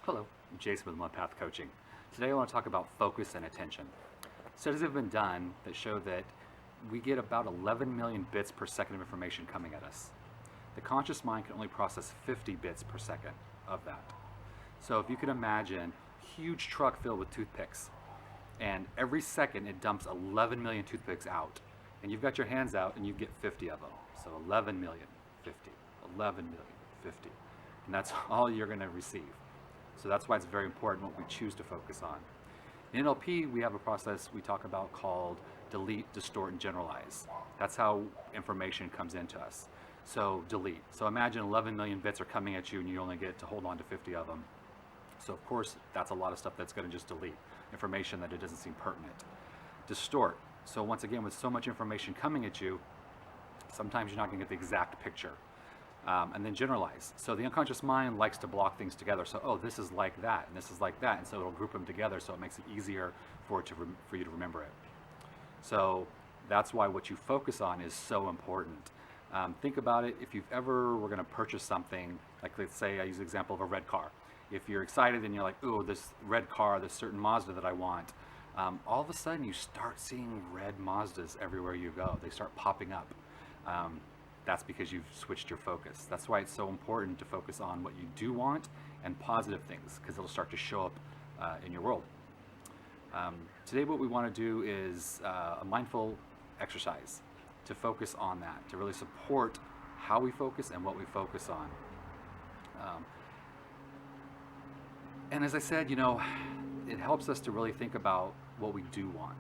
Hello, I'm Jason with OnePath Coaching. Today I want to talk about focus and attention. Studies have been done that show that we get about 11 million bits per second of information coming at us. The conscious mind can only process 50 bits per second of that. So if you can imagine a huge truck filled with toothpicks, and every second it dumps 11 million toothpicks out, and you've got your hands out and you get 50 of them. So 11 million, 50, 11 million, 50. And that's all you're going to receive. So that's why it's very important what we choose to focus on. In NLP, we have a process we talk about called delete, distort, and generalize. That's how information comes into us. So delete. So imagine 11 million bits are coming at you and you only get to hold on to 50 of them. So of course, that's a lot of stuff that's going to just delete, information that it doesn't seem pertinent. Distort. So once again, with so much information coming at you, sometimes you're not going to get the exact picture. And then generalize. So the unconscious mind likes to block things together. So, oh, this is like that, and this is like that, and so it'll group them together, so it makes it easier for you to remember it. So that's why what you focus on is so important. Think about it. If you've ever were going to purchase something, like let's say I use the example of a red car. If you're excited and you're like, oh, this red car, this certain Mazda that I want, all of a sudden you start seeing red Mazdas everywhere you go. They start popping up. That's because you've switched your focus. That's why it's so important to focus on what you do want and positive things, because it'll start to show up in your world. Today what we want to do is a mindful exercise to focus on that, to really support how we focus and what we focus on. And as I said, it helps us to really think about what we do want.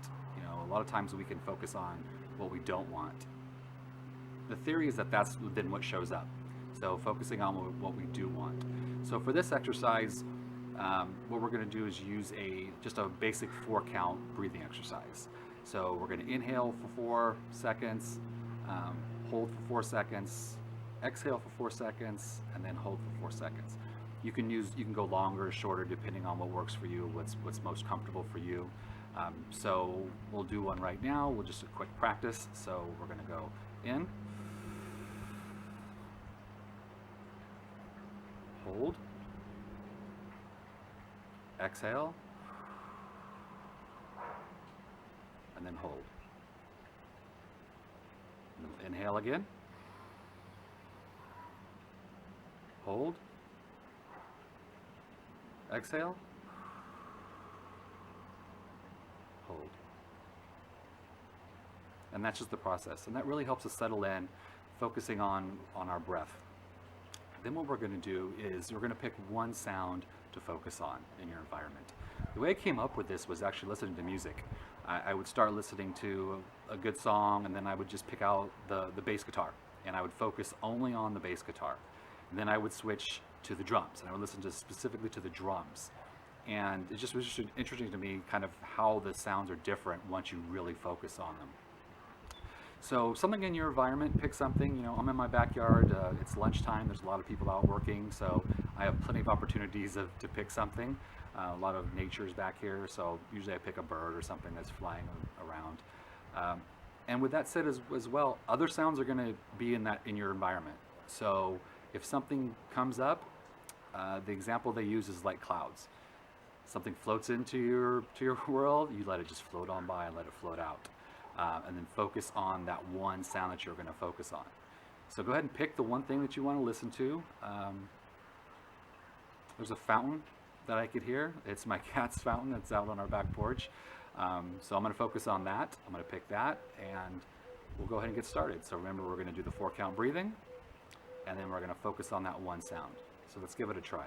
A lot of times we can focus on what we don't want. The theory is that that's then what shows up. So focusing on what we do want. So for this exercise, what we're going to do is use just a basic 4-count breathing exercise. So we're going to inhale for 4 seconds, hold for 4 seconds, exhale for 4 seconds, and then hold for 4 seconds. You can go longer or shorter depending on what works for you, what's most comfortable for you. So we'll do one right now. We'll just a quick practice. So we're going to go in. Hold, exhale, and then hold. And inhale again, hold, exhale, hold. And that's just the process. And that really helps us settle in, focusing on our breath. Then what we're going to do is we're going to pick one sound to focus on in your environment. The way I came up with this was actually listening to music. I would start listening to a good song, and then I would just pick out the bass guitar, and I would focus only on the bass guitar. And then I would switch to the drums, and I would listen specifically to the drums. And it just was just interesting to me kind of how the sounds are different once you really focus on them. So something in your environment, pick something. I'm in my backyard, it's lunchtime, there's a lot of people out working, so I have plenty of opportunities to pick something. A lot of nature's back here, so usually I pick a bird or something that's flying around. And with that said as well, other sounds are going to be in your environment. So if something comes up, the example they use is like clouds. Something floats into your world, you let it just float on by and let it float out. And then focus on that one sound that you're going to focus on. So go ahead and pick the one thing that you want to listen to. There's a fountain that I could hear. It's my cat's fountain that's out on our back porch. So I'm going to focus on that. I'm going to pick that, and we'll go ahead and get started. So remember, we're going to do the 4-count breathing, and then we're going to focus on that one sound. So let's give it a try.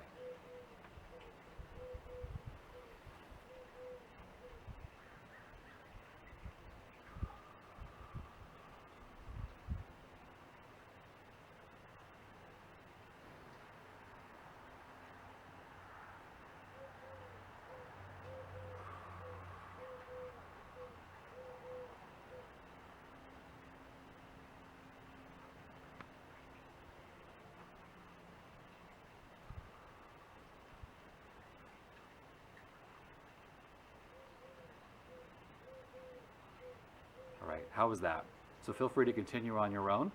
All right, how was that? So feel free to continue on your own.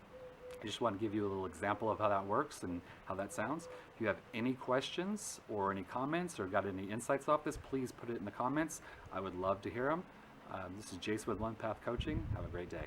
I just want to give you a little example of how that works and how that sounds. If you have any questions or any comments or got any insights off this, please put it in the comments. I would love to hear them. This is Jason with One Path Coaching. Have a great day.